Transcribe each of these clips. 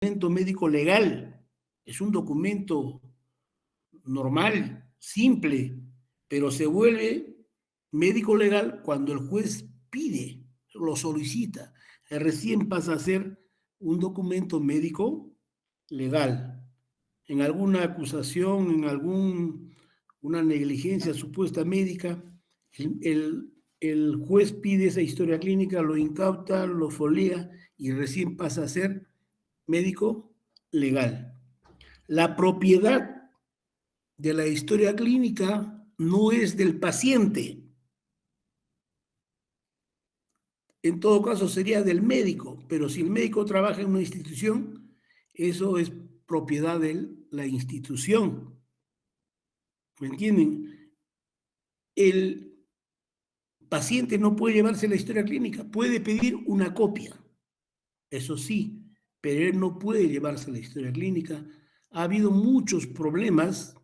documento médico legal, es un documento normal, simple, pero se vuelve médico legal cuando el juez pide, lo solicita. Recién pasa a ser un documento médico legal. En alguna acusación, en una negligencia supuesta médica, el juez pide esa historia clínica, lo incauta, lo folía y recién pasa a ser médico legal. La propiedad de la historia clínica no es del paciente. En todo caso sería del médico, pero si el médico trabaja en una institución, eso es propiedad de la institución. ¿Me entienden? El paciente no puede llevarse la historia clínica, puede pedir una copia, eso sí, pero él no puede llevarse la historia clínica. Ha habido muchos problemas,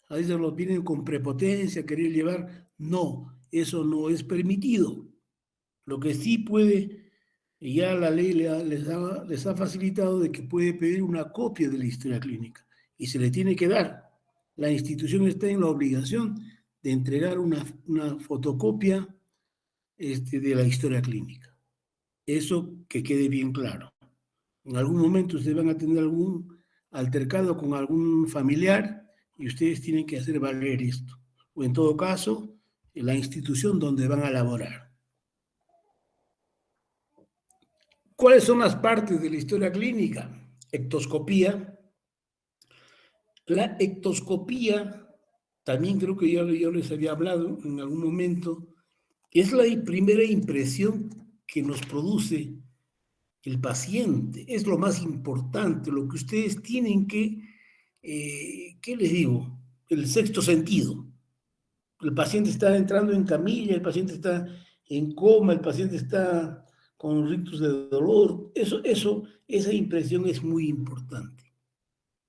a veces los vienen con prepotencia, querer llevar. No, eso no es permitido. Lo que sí puede, y ya la ley les ha facilitado de que puede pedir una copia de la historia clínica y se le tiene que dar. La institución está en la obligación de entregar una fotocopia de la historia clínica. Eso que quede bien claro. En algún momento ustedes van a tener algún altercado con algún familiar y ustedes tienen que hacer valer esto. O en todo caso, en la institución donde van a laborar. ¿Cuáles son las partes de la historia clínica? Ectoscopía. La ectoscopía, también creo que yo les había hablado en algún momento, es la primera impresión que nos produce el paciente. Es lo más importante, lo que ustedes tienen que, ¿qué les digo? El sexto sentido. El paciente está entrando en camilla, el paciente está en coma, el paciente está con rictus de dolor. Esa impresión es muy importante.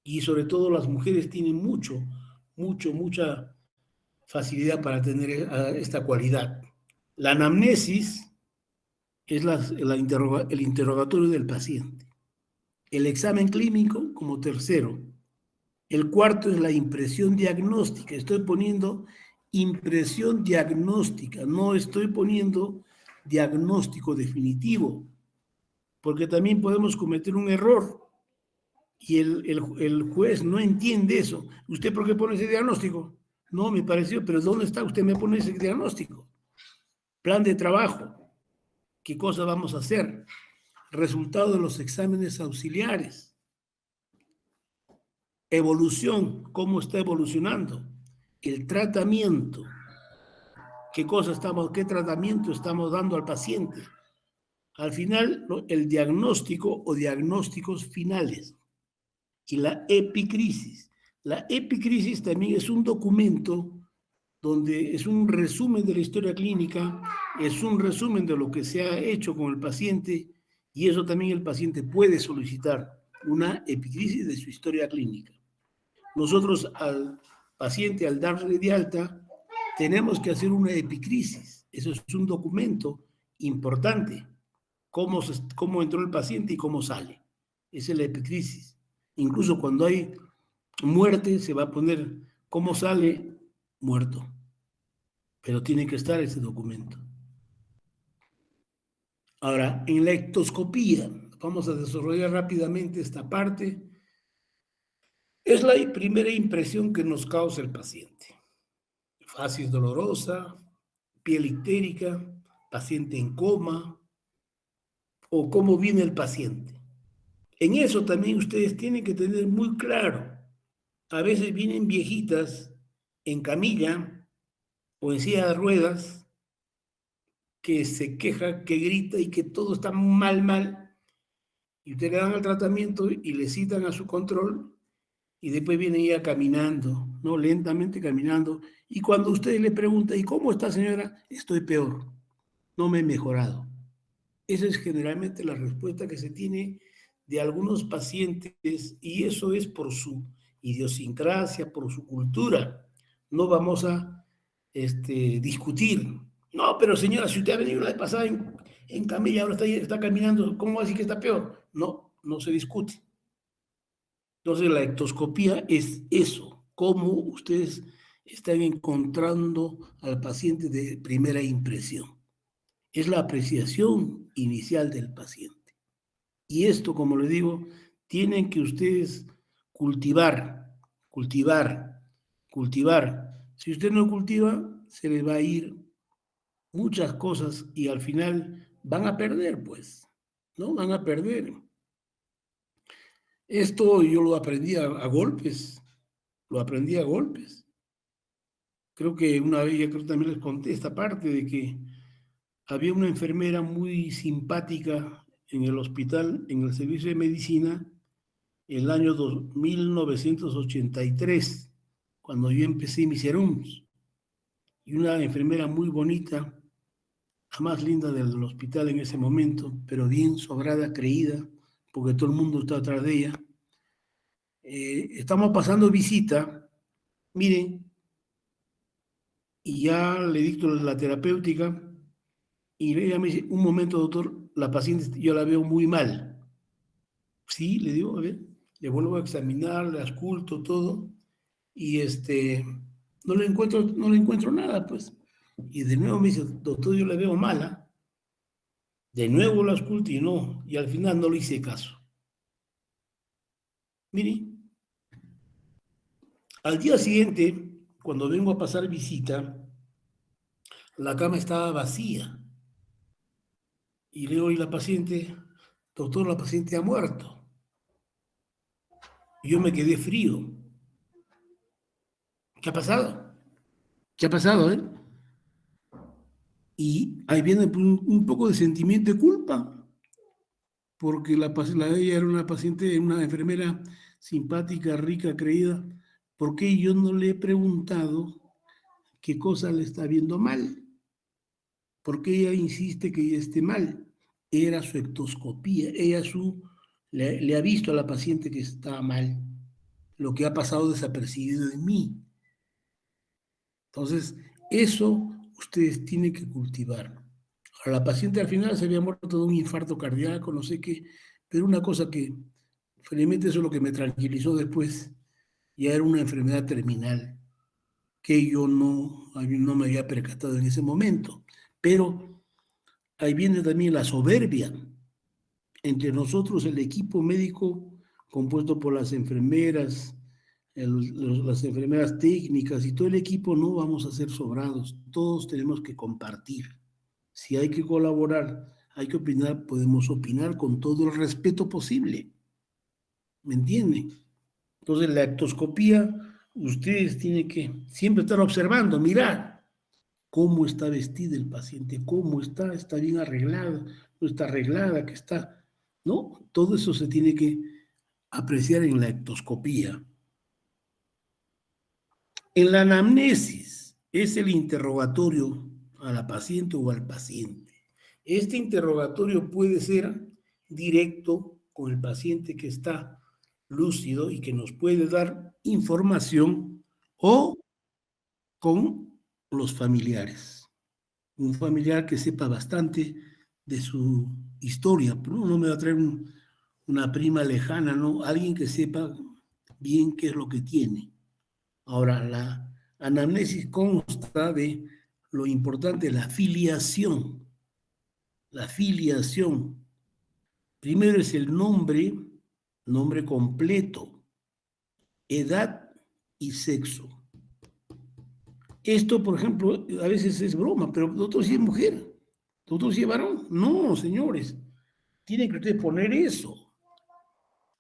Y sobre todo las mujeres tienen mucha facilidad para tener esta cualidad. La anamnesis es el interrogatorio del paciente. El examen clínico como tercero. El cuarto es la impresión diagnóstica. Estoy poniendo impresión diagnóstica, no estoy poniendo diagnóstico definitivo, porque también podemos cometer un error y el juez no entiende eso. ¿Usted por qué pone ese diagnóstico? No, me pareció, pero ¿dónde está? Usted me pone ese diagnóstico. Plan de trabajo. ¿Qué cosa vamos a hacer? Resultado de los exámenes auxiliares. Evolución, ¿cómo está evolucionando? El tratamiento. ¿Qué tratamiento estamos dando al paciente? Al final, el diagnóstico o diagnósticos finales. Y la epicrisis. La epicrisis también es un documento donde es un resumen de la historia clínica, es un resumen de lo que se ha hecho con el paciente y eso también el paciente puede solicitar una epicrisis de su historia clínica. Nosotros al paciente, al darle de alta, tenemos que hacer una epicrisis. Eso es un documento importante. Cómo entró el paciente y cómo sale. Esa es la epicrisis. Incluso cuando hay muerte, se va a poner cómo sale muerto. Pero tiene que estar ese documento. Ahora, en la ectoscopía, vamos a desarrollar rápidamente esta parte. Es la primera impresión que nos causa el paciente. Facies dolorosa, piel ictérica, paciente en coma, o cómo viene el paciente. En eso también ustedes tienen que tener muy claro. A veces vienen viejitas en camilla o en silla de ruedas que se queja, que grita y que todo está mal, y ustedes le dan el tratamiento y le citan a su control y después viene ella caminando, ¿no? Lentamente caminando. Y cuando ustedes le preguntan, ¿y cómo está, señora? Estoy peor, no me he mejorado. Esa es generalmente la respuesta que se tiene de algunos pacientes y eso es por su idiosincrasia, por su cultura. No vamos a discutir. No, pero señora, si usted ha venido la vez pasada en camilla, ahora está caminando, ¿cómo va a decir que está peor? No, no se discute. Entonces la ectoscopía es eso, cómo ustedes están encontrando al paciente de primera impresión. Es la apreciación inicial del paciente. Y esto, como le digo, tienen que ustedes cultivar, cultivar, cultivar. Si usted no cultiva, se les va a ir muchas cosas y al final van a perder, pues, ¿no? Van a perder. Esto yo lo aprendí a golpes, lo aprendí a golpes. Creo que una vez, ya creo que también les conté esta parte de que había una enfermera muy simpática en el hospital, en el servicio de medicina, el año 1983, cuando yo empecé mis serums. Y una enfermera muy bonita, la más linda del hospital en ese momento, pero bien sobrada, creída, porque todo el mundo está atrás de ella. Estamos pasando visita, miren, y ya le dicto la terapéutica, y ella me dice, un momento, doctor, la paciente yo la veo muy mal. Sí, le digo, a ver, le vuelvo a examinar, le ausculto todo, y no le encuentro nada, pues. Y de nuevo me dice, doctor, yo la veo mala. De nuevo la ausculto y no, y al final no le hice caso. Mire, al día siguiente, cuando vengo a pasar visita, la cama estaba vacía. Y le digo, ¿y la paciente? Doctor, la paciente ha muerto. Y yo me quedé frío. ¿Qué ha pasado? ¿Qué ha pasado, eh? Y ahí viene un poco de sentimiento de culpa, porque ella era una paciente, una enfermera simpática, rica, creída. ¿Por qué yo no le he preguntado qué cosa le está viendo mal? ¿Por qué ella insiste que ella esté mal? Era su ectoscopía, le ha visto a la paciente que está mal, lo que ha pasado desapercibido en mí. Entonces, eso ustedes tienen que cultivar. Ahora, la paciente al final se había muerto de un infarto cardíaco, no sé qué, pero una cosa que, felizmente eso es lo que me tranquilizó después, ya era una enfermedad terminal, que yo no me había percatado en ese momento. Pero ahí viene también la soberbia. Entre nosotros, el equipo médico compuesto por las enfermeras, las enfermeras técnicas y todo el equipo, no vamos a ser sobrados. Todos tenemos que compartir. Si hay que colaborar, hay que opinar, podemos opinar con todo el respeto posible. ¿Me entienden? Entonces, la ectoscopía, ustedes tienen que siempre estar observando, mirar cómo está vestida el paciente, cómo está bien arreglada, no está arreglada, que está, ¿no? Todo eso se tiene que apreciar en la ectoscopía. En la anamnesis es el interrogatorio a la paciente o al paciente. Este interrogatorio puede ser directo con el paciente que está lúcido y que nos puede dar información o con los familiares. Un familiar que sepa bastante de su historia, no me va a traer una prima lejana, no, alguien que sepa bien qué es lo que tiene. Ahora, la anamnesis consta de lo importante, la filiación. La filiación. Primero es el nombre completo, edad y sexo. Esto, por ejemplo, a veces es broma, pero doctor, si es mujer, doctor, si es varón. No, señores, tienen que ustedes poner eso.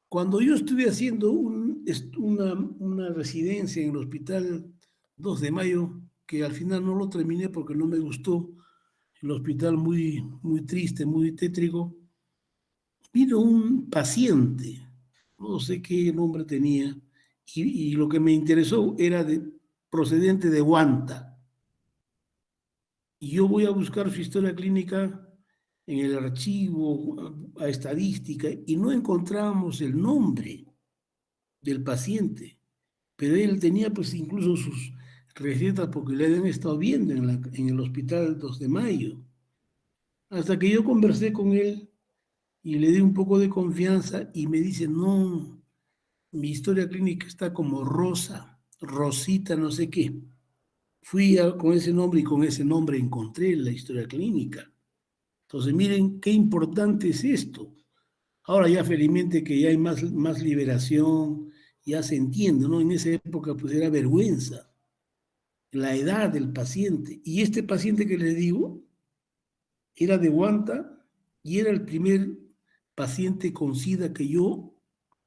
Cuando yo estuve haciendo una residencia en el Hospital 2 de Mayo, que al final no lo terminé porque no me gustó, el hospital muy, muy triste, muy tétrico, vino un paciente, no sé qué nombre tenía, y lo que me interesó era procedente de Huanta. Y yo voy a buscar su historia clínica en el archivo, a estadística, y no encontramos el nombre del paciente, pero él tenía pues incluso sus recetas porque le habían estado viendo en el hospital 2 de Mayo. Hasta que yo conversé con él y le di un poco de confianza y me dice, no, mi historia clínica está como Rosa, Rosita, no sé qué. Con ese nombre y con ese nombre encontré la historia clínica. Entonces, miren qué importante es esto. Ahora ya felizmente que ya hay más liberación, ya se entiende, ¿no? En esa época pues era vergüenza, la edad del paciente. Y este paciente que les digo era de Huanta y era el primer paciente con SIDA que yo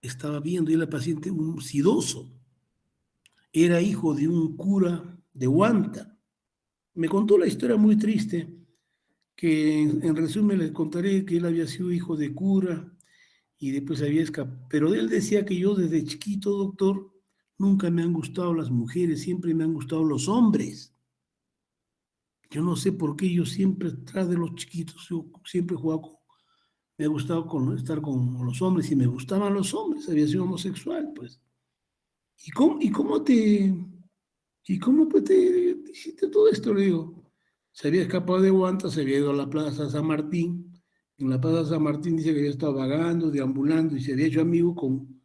estaba viendo, y era paciente un sidoso. Era hijo de un cura de Huanta. Me contó la historia muy triste, que en resumen les contaré que él había sido hijo de cura y después había escapado. Pero él decía que yo desde chiquito, doctor, nunca me han gustado las mujeres, siempre me han gustado los hombres. Yo no sé por qué yo siempre, tras de los chiquitos, yo siempre he jugado me ha gustado estar con los hombres y me gustaban los hombres, había sido homosexual, pues. ¿Y cómo pues te hiciste todo esto? Le digo, se había escapado de Huanta, se había ido a la Plaza San Martín. En la Plaza San Martín dice que había estado vagando, deambulando y se había hecho amigo con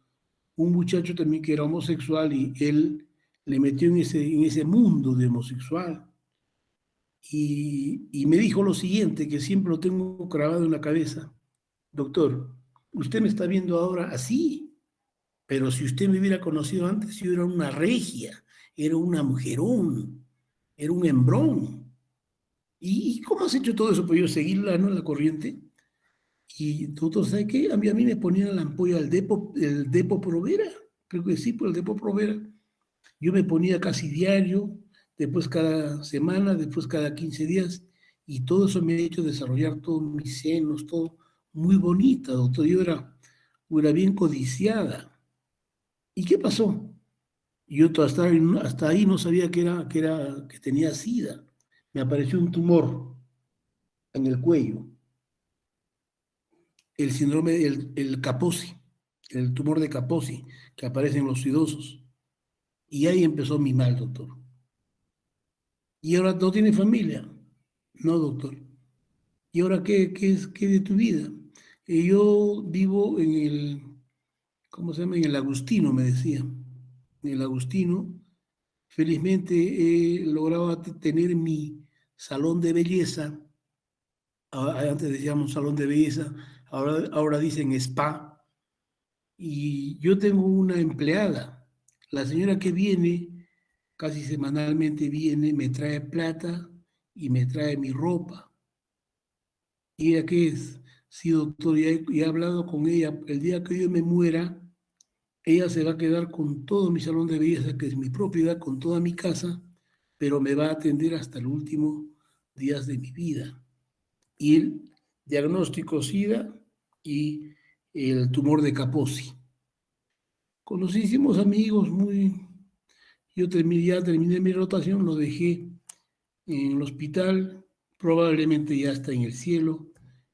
un muchacho también que era homosexual y él le metió en ese mundo de homosexual. Y me dijo lo siguiente, que siempre lo tengo grabado en la cabeza. Doctor, usted me está viendo ahora así, pero si usted me hubiera conocido antes, yo era una regia, era una mujerón, era un hembrón. ¿Y cómo has hecho todo eso? Pues yo seguirla, ¿no? La corriente. Y doctor, ¿sabe qué? A mí me ponían la ampolla el Depo Provera, creo que sí, pues el Depo Provera. Yo me ponía casi diario, después cada semana, después cada 15 días, y todo eso me ha hecho desarrollar todos mis senos, todo muy bonita, doctor. Era bien codiciada. ¿Y qué pasó? Yo hasta ahí no sabía que tenía SIDA. Me apareció un tumor en el cuello, el síndrome, el Kaposi, el tumor de Kaposi, que aparece en los idosos. Y ahí empezó mi mal, doctor. ¿Y ahora no tiene familia? No, doctor. ¿Y ahora qué de tu vida? Yo vivo en ¿cómo se llama? En el Agustino, me decía. En el Agustino, felizmente he logrado tener mi salón de belleza. Antes decíamos salón de belleza, ahora dicen spa. Y yo tengo una empleada. La señora que viene, casi semanalmente viene, me trae plata y me trae mi ropa. ¿Y ella qué es? Sí, doctor, ya he hablado con ella. El día que yo me muera, ella se va a quedar con todo mi salón de belleza, que es mi propiedad, con toda mi casa, pero me va a atender hasta los últimos días de mi vida. Y el diagnóstico SIDA y el tumor de Kaposi. Conocísimos amigos ya terminé mi rotación, lo dejé en el hospital, probablemente ya está en el cielo,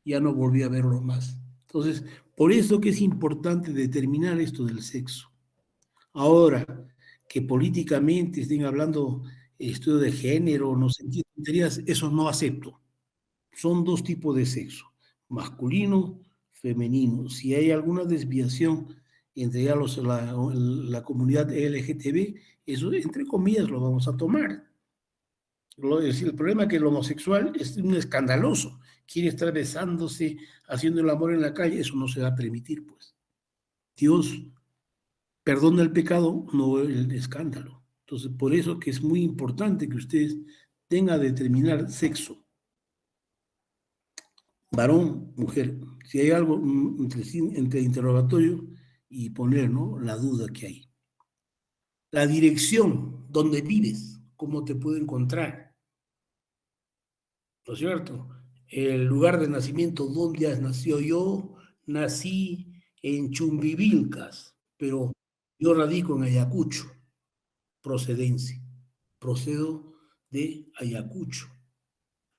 ya no volví a verlo más. Entonces, por eso que es importante determinar esto del sexo. Ahora, que políticamente estén hablando estudio de género, no sé qué tonterías, eso no acepto. Son dos tipos de sexo, masculino, femenino. Si hay alguna desviación entre ya la comunidad LGTB, eso entre comillas lo vamos a tomar. El problema es que el homosexual es un escandaloso, quiere estar besándose, haciendo el amor en la calle, eso no se va a permitir, pues. Dios perdona el pecado, no el escándalo. Entonces, por eso que es muy importante que ustedes tengan a determinar sexo, varón, mujer. Si hay algo entre interrogatorio y poner, ¿no?, la duda que hay. La dirección, donde vives, cómo te puedo encontrar, ¿no es cierto? El lugar de nacimiento, ¿dónde has nacido? Yo nací en Chumbivilcas, pero yo radico en Ayacucho, procedencia. Procedo de Ayacucho.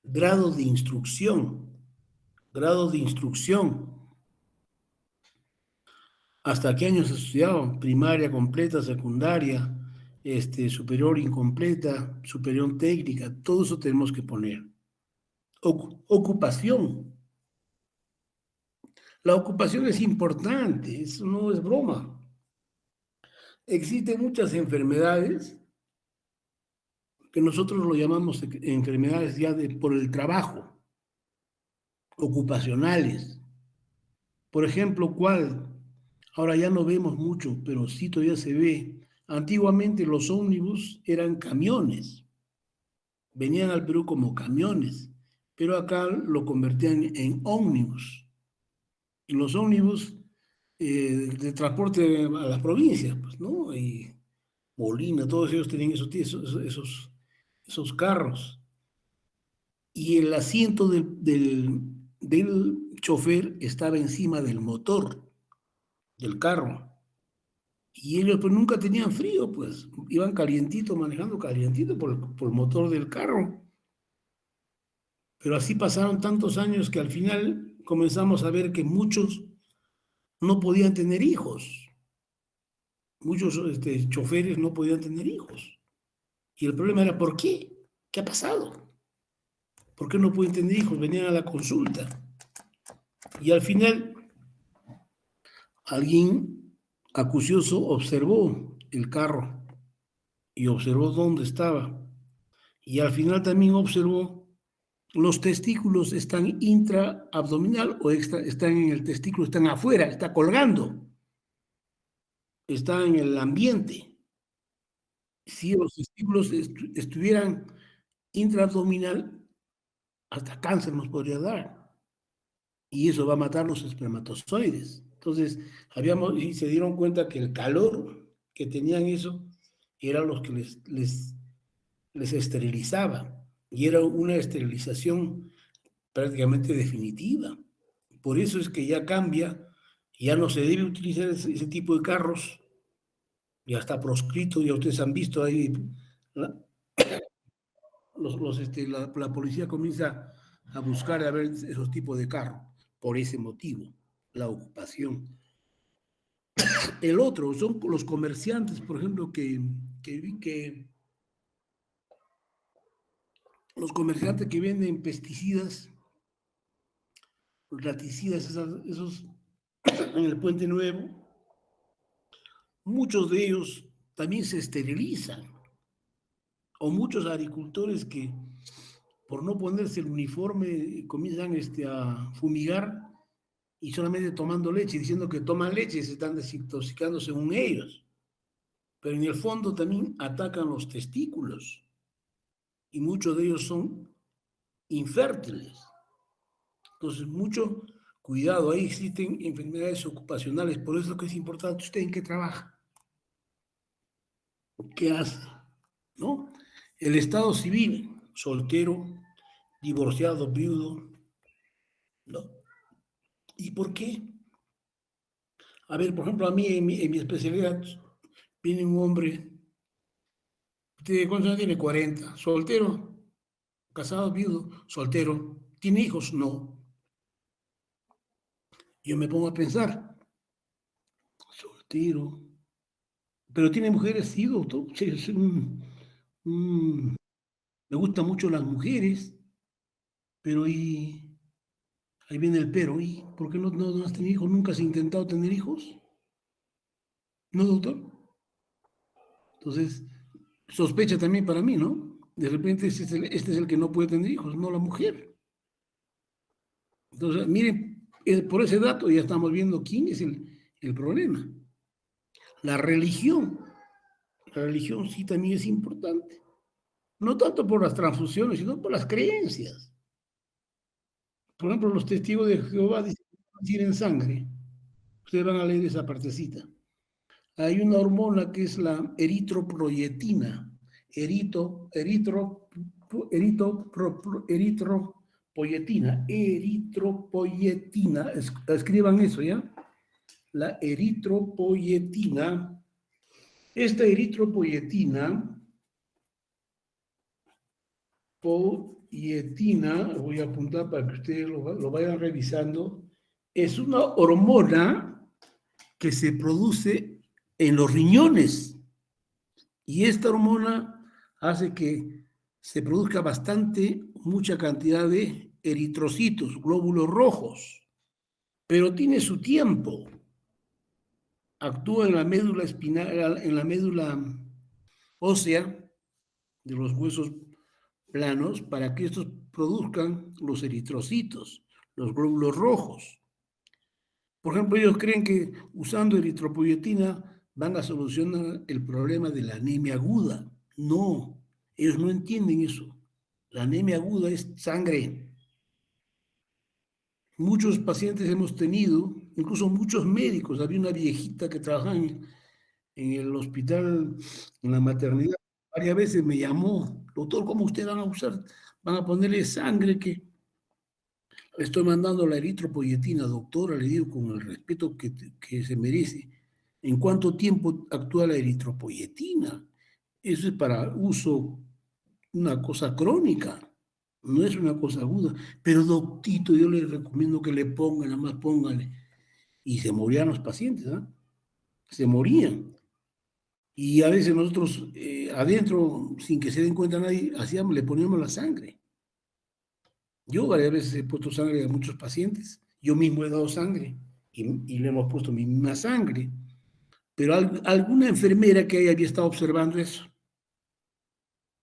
Grado de instrucción. Grado de instrucción. ¿Hasta qué años estudiaban? Primaria completa, secundaria, superior incompleta, superior técnica, todo eso tenemos que poner. Ocupación. La ocupación es importante, eso no es broma. Existen muchas enfermedades que nosotros lo llamamos enfermedades ya por el trabajo, ocupacionales. Por ejemplo, ¿cuál? Ahora ya no vemos mucho, pero sí todavía se ve. Antiguamente los ómnibus eran camiones, venían al Perú como camiones, pero acá lo convertían en ómnibus. Y los ómnibus de transporte a las provincias, pues, ¿no? Y Molina, todos ellos tenían esos carros. Y el asiento del chofer estaba encima del motor del carro. Y ellos pues nunca tenían frío, pues iban calientito, manejando calientito por el motor del carro. Pero así pasaron tantos años que al final comenzamos a ver que muchos no podían tener hijos. Muchos choferes no podían tener hijos. Y el problema era, ¿por qué? ¿Qué ha pasado? ¿Por qué no pueden tener hijos? Venían a la consulta. Y al final, alguien acucioso observó el carro y observó dónde estaba. Y al final también observó los testículos están intraabdominal o extra, están en el testículo, están afuera, está colgando, está en el ambiente. Si los testículos estuvieran intraabdominal, hasta cáncer nos podría dar. Y eso va a matar los espermatozoides. Entonces, y se dieron cuenta que el calor que tenían eso era los que les esterilizaba. Y era una esterilización prácticamente definitiva. Por eso es que ya cambia, ya no se debe utilizar ese tipo de carros, ya está proscrito, ya ustedes han visto ahí, la, la policía comienza a buscar a ver esos tipos de carros, por ese motivo, la ocupación. El otro son los comerciantes, por ejemplo, que los comerciantes que venden pesticidas, raticidas, esos en el Puente Nuevo, muchos de ellos también se esterilizan. O muchos agricultores que por no ponerse el uniforme comienzan a fumigar y solamente tomando leche, diciendo que toman leche y se están desintoxicando según ellos. Pero en el fondo también atacan los testículos y muchos de ellos son infértiles. Entonces, mucho cuidado, ahí existen enfermedades ocupacionales, por eso que es importante usted en qué trabaja, qué hace, ¿no? El estado civil, soltero, divorciado, viudo, ¿no? ¿Y por qué? A ver, por ejemplo, a mí en mi especialidad viene un hombre, ¿usted cuántos años tiene? 40, soltero, casado, viudo, soltero, ¿tiene hijos? No. Yo me pongo a pensar, soltero, pero tiene mujeres, sí, doctor. Sí, me gustan mucho las mujeres, pero ahí viene el pero, ¿y por qué no has tenido hijos? ¿Nunca has intentado tener hijos? ¿No, doctor? Entonces, sospecha también para mí, ¿no? De repente este es el que no puede tener hijos, no la mujer. Entonces, miren, por ese dato ya estamos viendo quién es el problema. La religión. La religión sí también es importante. No tanto por las transfusiones, sino por las creencias. Por ejemplo, los testigos de Jehová dicen que no tienen sangre. Ustedes van a leer esa partecita. Hay una hormona que es la eritroproyetina. Eritropoyetina. Escriban eso, ¿ya? La eritropoyetina. Esta eritropoyetina, voy a apuntar para que ustedes lo vayan revisando, es una hormona que se produce en los riñones. Y esta hormona hace que se produzca mucha cantidad de eritrocitos, glóbulos rojos, pero tiene su tiempo. actúa en la médula espinal, en la médula ósea de los huesos planos para que estos produzcan los eritrocitos, los glóbulos rojos. Por ejemplo, ellos creen que usando eritropoyetina van a solucionar el problema de la anemia aguda. No, ellos no entienden eso. La anemia aguda es sangre. Muchos pacientes hemos tenido, incluso muchos médicos. Había una viejita que trabajaba en el hospital, en la maternidad. Varias veces me llamó, doctor, ¿cómo usted van a usar? Van a ponerle sangre que le estoy mandando la eritropoyetina, doctora, le digo con el respeto que se merece. ¿En cuánto tiempo actúa la eritropoyetina? Eso es para uso, una cosa crónica, no es una cosa aguda. Pero doctito, yo le recomiendo que le pongan, nada más póngale. Y se morían los pacientes, ¿ah? Se morían. Y a veces nosotros adentro, sin que se den cuenta nadie, hacíamos, le poníamos la sangre. Yo varias veces he puesto sangre a muchos pacientes. Yo mismo he dado sangre y le hemos puesto mi misma sangre. Pero alguna enfermera que había estado observando eso.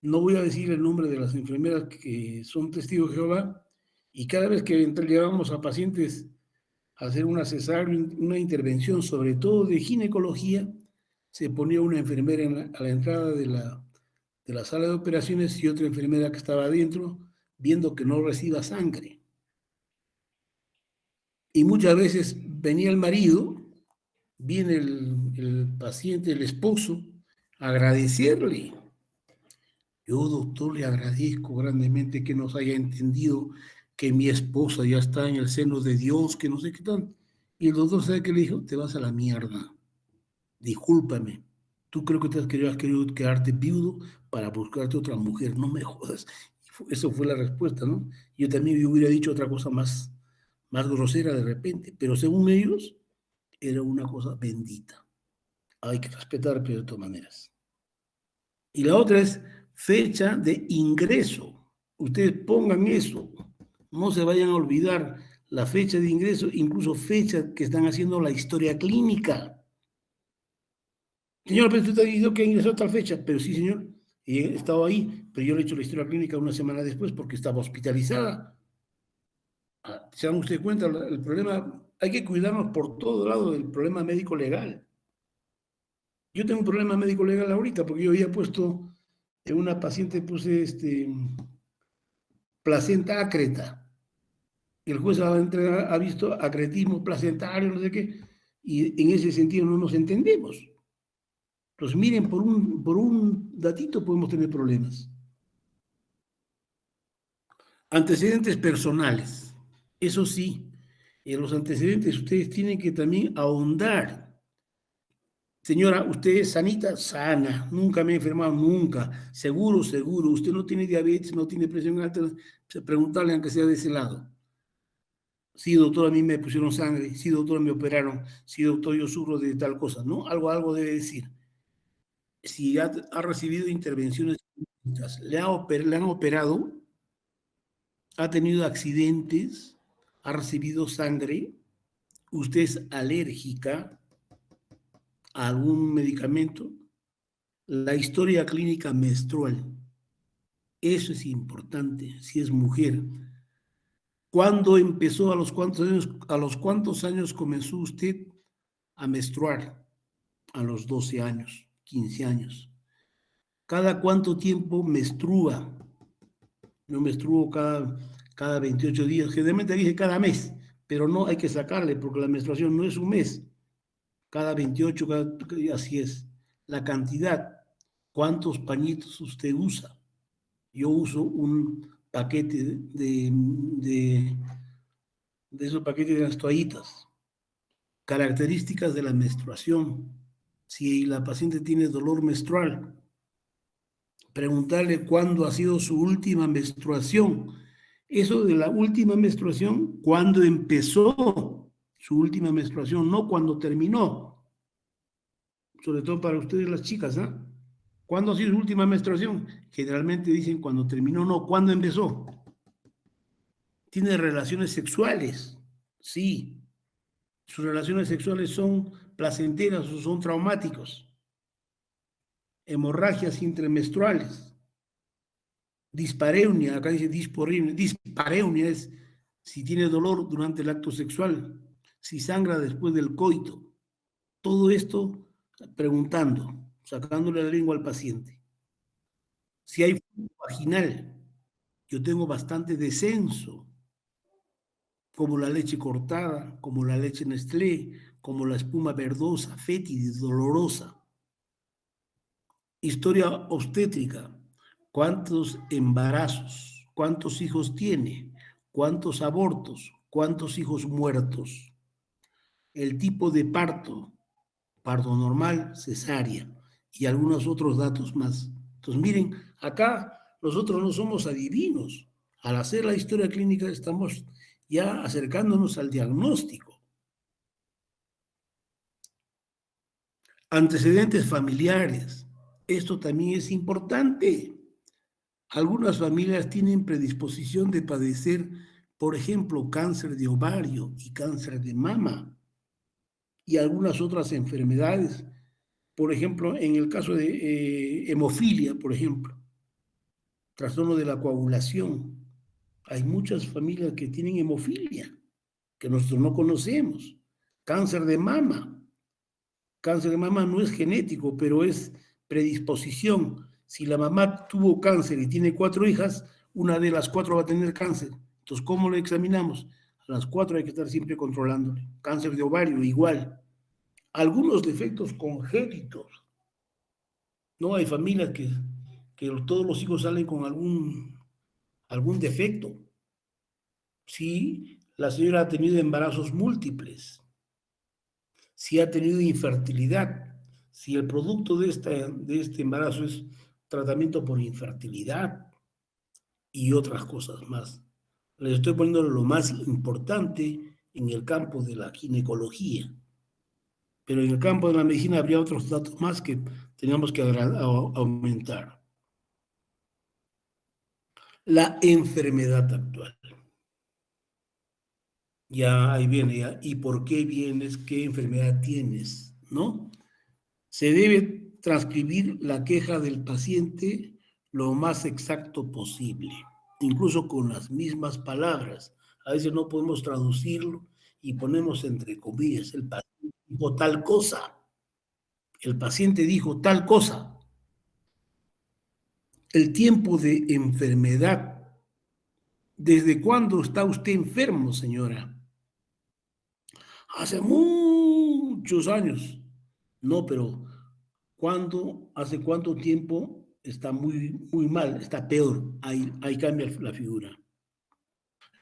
No voy a decir el nombre de las enfermeras que son testigos de Jehová. Y cada vez que llevamos a pacientes a hacer una cesárea, una intervención, sobre todo de ginecología, se ponía una enfermera a la entrada de la sala de operaciones y otra enfermera que estaba adentro, viendo que no reciba sangre. Y muchas veces venía el marido, viene el paciente, el esposo, a agradecerle. Yo, doctor, le agradezco grandemente que nos haya entendido que mi esposa ya está en el seno de Dios, que no sé qué tal. Y el doctor, ¿sabe qué le dijo? Te vas a la mierda. Discúlpame. Tú creo que te has querido quedarte viudo para buscarte otra mujer. No me jodas. Eso fue la respuesta, ¿no? Yo también hubiera dicho otra cosa más grosera de repente, pero según ellos era una cosa bendita. Hay que respetar, pero de todas maneras. Y la otra es fecha de ingreso. Ustedes pongan eso. No se vayan a olvidar la fecha de ingreso, incluso fecha que están haciendo la historia clínica. Señor, pero usted ha dicho que ingresó a tal fecha. Pero sí, señor, he estado ahí, pero yo le he hecho la historia clínica una semana después porque estaba hospitalizada. ¿Se dan ustedes cuenta? El problema, hay que cuidarnos por todo lado del problema médico legal. Yo tengo un problema médico legal ahorita porque yo había puesto en una paciente, puse placenta acreta. El juez ha visto acretismo placentario, no sé qué, y en ese sentido no nos entendemos. Entonces, miren, por un datito podemos tener problemas. Antecedentes personales. Eso sí, en los antecedentes ustedes tienen que también ahondar. Señora, usted es sanita, sana, nunca me he enfermado, nunca, seguro, seguro, usted no tiene diabetes, no tiene presión alta, preguntarle aunque sea de ese lado. Sí, doctor, a mí me pusieron sangre, sí, doctor, me operaron, sí, doctor, yo sufro de tal cosa, ¿no? Algo debe decir. Si ha recibido intervenciones, le han operado, ha tenido accidentes, ha recibido sangre, usted es alérgica a algún medicamento, la historia clínica menstrual, eso es importante, si es mujer. ¿Cuándo empezó, a los cuántos años comenzó usted a menstruar? A los 12 años, 15 años. ¿Cada cuánto tiempo menstrua? Yo menstruo cada 28 días, generalmente dije cada mes, pero no hay que sacarle porque la menstruación no es un mes. Cada 28, así es. La cantidad, ¿cuántos pañitos usted usa? Yo uso un paquete de esos paquetes de las toallitas. Características de la menstruación. Si la paciente tiene dolor menstrual, preguntarle cuándo ha sido su última menstruación. Eso de la última menstruación, ¿cuándo empezó su última menstruación? No cuando terminó. Sobre todo para ustedes las chicas, ¿ah? ¿Eh? ¿Cuándo ha sido su última menstruación? Generalmente dicen cuando terminó, no, ¿cuándo empezó? ¿Tiene relaciones sexuales? Sí. sus relaciones sexuales son placenteras o son traumáticos, hemorragias intramenstruales, dispareunia, acá dice disporeunia, dispareunia es si tiene dolor durante el acto sexual, si sangra después del coito. Todo esto preguntando, sacándole la lengua al paciente. Si hay flujo vaginal, yo tengo bastante descenso, como la leche cortada, como la leche Nestlé, como la espuma verdosa, fétida, dolorosa. Historia obstétrica, cuántos embarazos, cuántos hijos tiene, cuántos abortos, cuántos hijos muertos, el tipo de parto, parto normal, cesárea y algunos otros datos más. Entonces, miren, acá nosotros no somos adivinos. Al hacer la historia clínica estamos ya acercándonos al diagnóstico. Antecedentes familiares. Esto también es importante. Algunas familias tienen predisposición de padecer, por ejemplo, cáncer de ovario y cáncer de mama y algunas otras enfermedades. Por ejemplo, en el caso de hemofilia, por ejemplo, trastorno de la coagulación. Hay muchas familias que tienen hemofilia, que nosotros no conocemos. Cáncer de mama. Cáncer de mama no es genético, pero es predisposición. Si la mamá tuvo cáncer y tiene 4 hijas, una de las 4 va a tener cáncer. Entonces, ¿cómo lo examinamos? A las 4 hay que estar siempre controlándole. Cáncer de ovario, igual. Algunos defectos congénitos. No hay familias que todos los hijos salen con algún defecto. Si la señora ha tenido embarazos múltiples, si ha tenido infertilidad, si el producto de este embarazo es tratamiento por infertilidad y otras cosas más. Les estoy poniendo lo más importante en el campo de la ginecología, pero en el campo de la medicina habría otros datos más que tenemos que aumentar. La enfermedad actual. Ya ahí viene, ya, ¿y por qué vienes? ¿Qué enfermedad tienes? ¿No? Se debe transcribir la queja del paciente lo más exacto posible, incluso con las mismas palabras. A veces no podemos traducirlo y ponemos entre comillas, el paciente dijo tal cosa, el paciente dijo tal cosa. El tiempo de enfermedad. ¿Desde cuándo está usted enfermo, señora? Hace muchos años. No, pero hace cuánto tiempo está muy, muy mal, está peor? Ahí cambia la figura.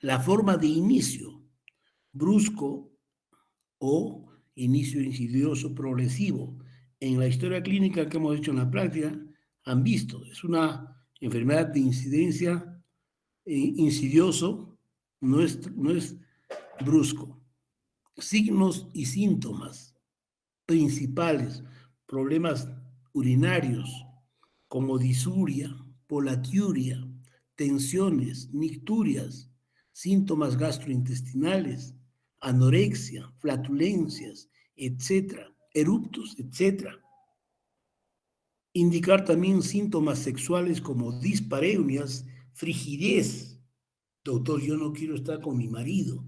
La forma de inicio, brusco o inicio insidioso progresivo. En la historia clínica que hemos hecho en la práctica, han visto, es una enfermedad de incidencia insidioso, no es brusco. Signos y síntomas principales, problemas urinarios como disuria, polatiuria, tensiones, nicturias, síntomas gastrointestinales, anorexia, flatulencias, etcétera, eruptos, etcétera. Indicar también síntomas sexuales como dispareunias, frigidez. Doctor, yo no quiero estar con mi marido.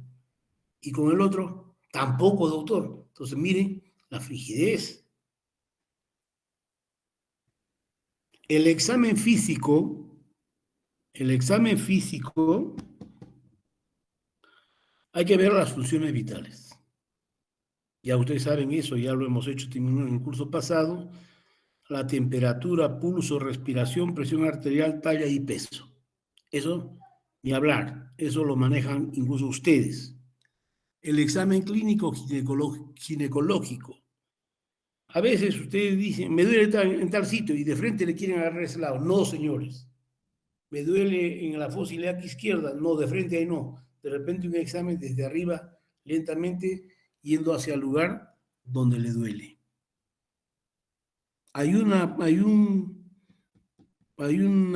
Y con el otro, tampoco, doctor. Entonces, miren, la frigidez. El examen físico, hay que ver las funciones vitales. Ya ustedes saben eso, ya lo hemos hecho en el curso pasado. La temperatura, pulso, respiración, presión arterial, talla y peso. Eso, ni hablar, eso lo manejan incluso ustedes. El examen clínico ginecológico. A veces ustedes dicen, me duele en tal sitio y de frente le quieren agarrar ese lado. No, señores. Me duele en la fosa ilíaca izquierda. No, de frente ahí no. De repente un examen desde arriba, lentamente, yendo hacia el lugar donde le duele. Hay una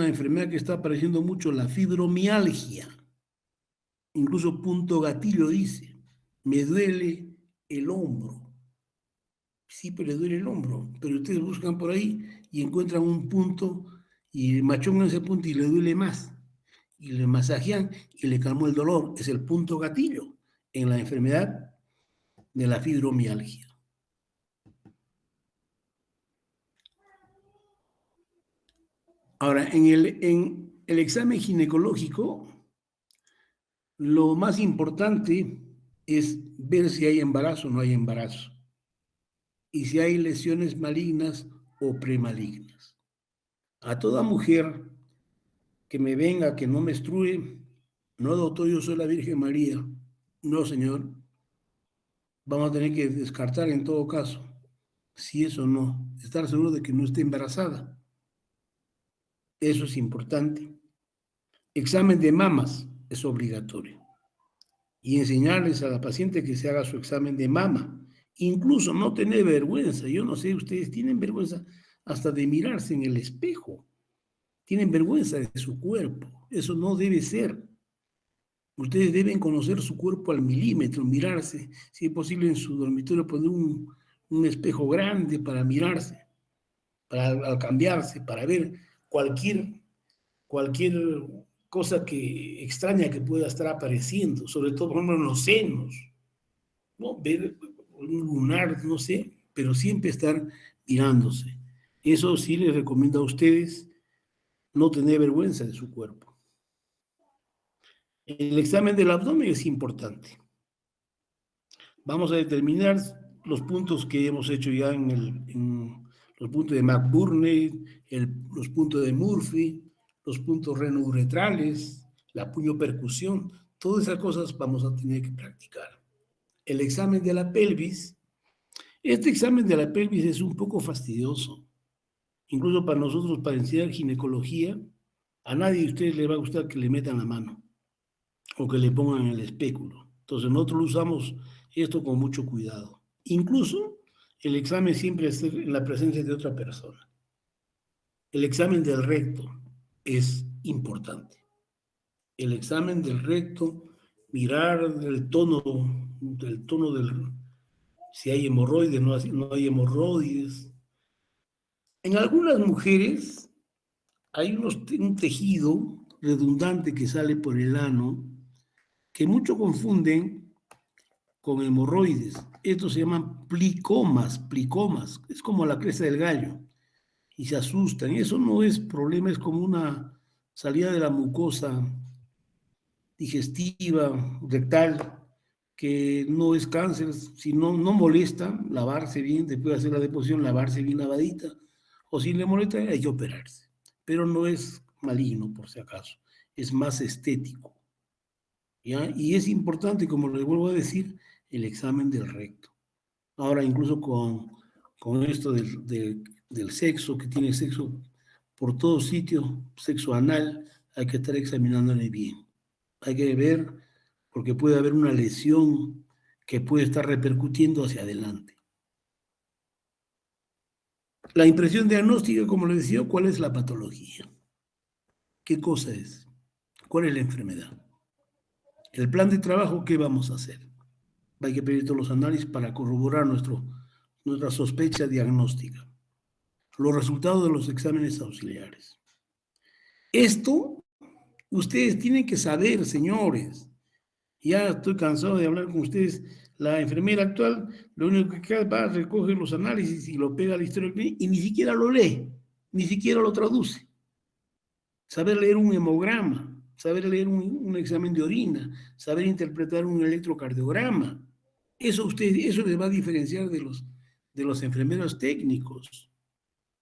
enfermedad que está apareciendo mucho, la fibromialgia. Incluso punto gatillo dice, me duele el hombro. Sí, pero le duele el hombro. Pero ustedes buscan por ahí y encuentran un punto y machongan ese punto y le duele más. Y le masajean y le calmó el dolor. Es el punto gatillo en la enfermedad de la fibromialgia. Ahora, en el examen ginecológico, lo más importante es ver si hay embarazo o no hay embarazo y si hay lesiones malignas o premalignas. A toda mujer que me venga, que no menstrue, no, doctor, yo soy la Virgen María. No, señor. Vamos a tener que descartar en todo caso si eso no, estar seguro de que no esté embarazada. Eso es importante. Examen de mamas es obligatorio. Y enseñarles a la paciente que se haga su examen de mama. Incluso no tener vergüenza. Yo no sé, ustedes tienen vergüenza hasta de mirarse en el espejo. Tienen vergüenza de su cuerpo. Eso no debe ser. Ustedes deben conocer su cuerpo al milímetro, mirarse. Si es posible en su dormitorio poner un espejo grande para mirarse, para al cambiarse, para ver cualquier cosa que extraña que pueda estar apareciendo, sobre todo, por ejemplo, en los senos, ¿no? Ver un lunar, no sé, pero siempre estar mirándose. Eso sí les recomiendo a ustedes no tener vergüenza de su cuerpo. El examen del abdomen es importante. Vamos a determinar los puntos que hemos hecho ya en los puntos de McBurney, los puntos de Murphy, los puntos renouretrales, la puño-percusión, todas esas cosas vamos a tener que practicar. El examen de la pelvis, este examen de la pelvis es un poco fastidioso, incluso para nosotros, para enseñar ginecología, a nadie de ustedes le va a gustar que le metan la mano o que le pongan el espéculo. Entonces nosotros usamos esto con mucho cuidado. Incluso el examen siempre es en la presencia de otra persona. El examen del recto es importante. El examen del recto, mirar el tono si hay hemorroides, no hay hemorroides. En algunas mujeres hay un tejido redundante que sale por el ano que muchos confunden con hemorroides. Estos se llaman plicomas. Es como la cresta del gallo. Y se asustan. Eso no es problema, es como una salida de la mucosa digestiva, rectal, que no es cáncer, si no molesta, lavarse bien, después de hacer la deposición, lavarse bien lavadita, o si le molesta, hay que operarse. Pero no es maligno, por si acaso, es más estético. ¿Ya? Y es importante, como les vuelvo a decir, el examen del recto. Ahora, incluso con esto del sexo, que tiene sexo por todo sitio, sexo anal, hay que estar examinándole bien. Hay que ver, porque puede haber una lesión que puede estar repercutiendo hacia adelante. La impresión diagnóstica, como les decía, ¿cuál es la patología? ¿Qué cosa es? ¿Cuál es la enfermedad? El plan de trabajo, ¿qué vamos a hacer? Hay que pedir todos los análisis para corroborar nuestra sospecha diagnóstica. Los resultados de los exámenes auxiliares. Esto ustedes tienen que saber, señores. Ya estoy cansado de hablar con ustedes. La enfermera actual, lo único que va, recoge los análisis y lo pega a la historia clínica y ni siquiera lo lee, ni siquiera lo traduce. Saber leer un hemograma, saber leer un examen de orina, saber interpretar un electrocardiograma. Eso les va a diferenciar de los enfermeros técnicos.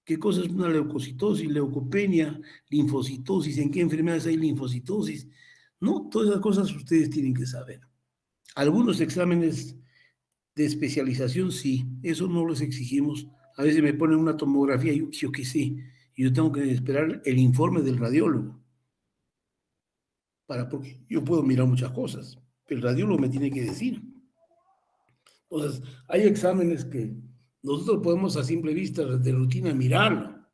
¿Qué cosa es una leucocitosis, leucopenia, linfocitosis? ¿En qué enfermedades hay linfocitosis? No, todas esas cosas ustedes tienen que saber. Algunos exámenes de especialización, sí, eso no los exigimos. A veces me ponen una tomografía y yo qué sé, y yo tengo que esperar el informe del radiólogo. Porque yo puedo mirar muchas cosas, pero el radiólogo me tiene que decir. Entonces, hay exámenes que nosotros podemos a simple vista de rutina mirarlo,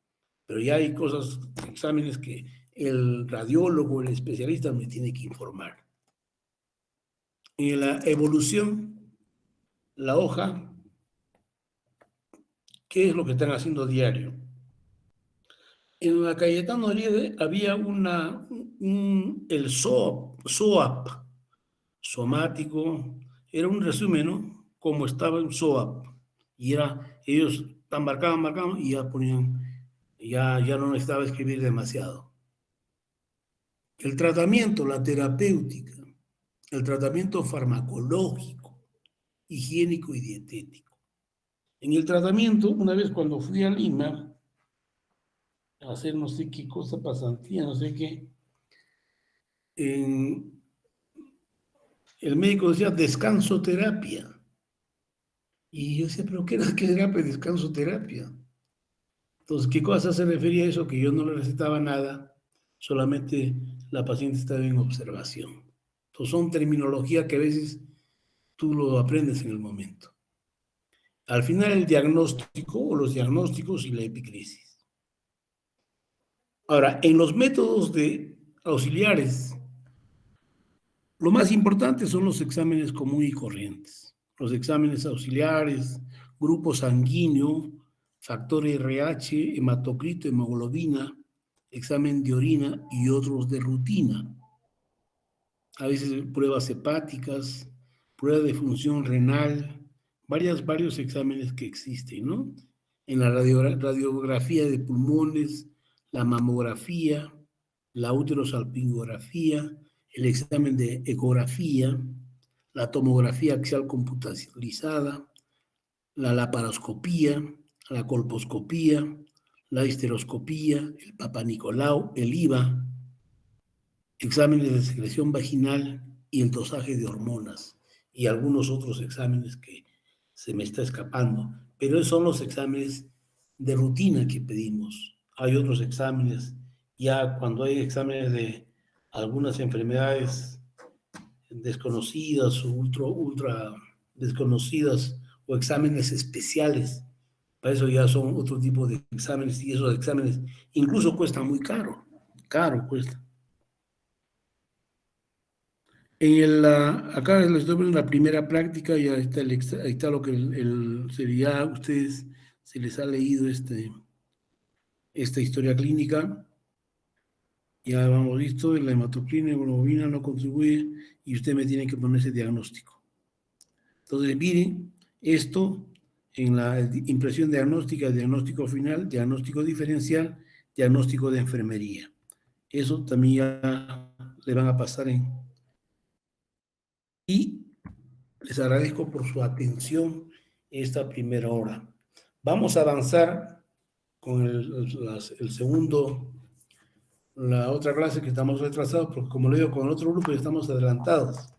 pero ya hay exámenes que el radiólogo, el especialista me tiene que informar. En la evolución la hoja, ¿qué es lo que están haciendo diario? En la Cayetano Uribe había el SOAP, somático, era un resumen, ¿no? Como estaba en SOAP. Y ellos marcaban y ya ponían, ya no necesitaba escribir demasiado. El tratamiento, la terapéutica, el tratamiento farmacológico, higiénico y dietético. En el tratamiento, una vez cuando fui a Lima a hacer no sé qué cosa, pasantía, no sé qué, el médico decía descanso terapia. Y yo decía, ¿pero qué era terapia, descanso terapia? Entonces, ¿qué cosa se refería a eso? Que yo no le recetaba nada, solamente la paciente estaba en observación. Entonces, son terminología que a veces tú lo aprendes en el momento. Al final, el diagnóstico o los diagnósticos y la epicrisis. Ahora, en los métodos auxiliares, lo más importante son los exámenes comunes y corrientes. Los exámenes auxiliares, grupo sanguíneo, factor RH, hematocrito, hemoglobina, examen de orina y otros de rutina. A veces pruebas hepáticas, pruebas de función renal, varios exámenes que existen, ¿no? En la radiografía de pulmones, la mamografía, la uterosalpingografía, el examen de ecografía, la tomografía axial computarizada, la laparoscopía, la colposcopía, la histeroscopía, el papanicolau, el IVA, exámenes de secreción vaginal y el dosaje de hormonas y algunos otros exámenes que se me está escapando, pero esos son los exámenes de rutina que pedimos. Hay otros exámenes, ya cuando hay exámenes de algunas enfermedades desconocidas o ultra desconocidas o exámenes especiales, para eso ya son otro tipo de exámenes y esos exámenes incluso cuestan muy caro cuesta. Acá les estoy poniendo la primera práctica, ya está, ahí está lo que sería, a ustedes se les ha leído esta historia clínica, ya hemos visto, la hematocrina, hemoglobina no contribuye y usted me tiene que poner ese diagnóstico. Entonces, miren, esto en la impresión diagnóstica, diagnóstico final, diagnóstico diferencial, diagnóstico de enfermería. Eso también ya le van a pasar y les agradezco por su atención esta primera hora. Vamos a avanzar con el segundo, la otra clase que estamos retrasados, porque como le digo, con el otro grupo ya estamos adelantados.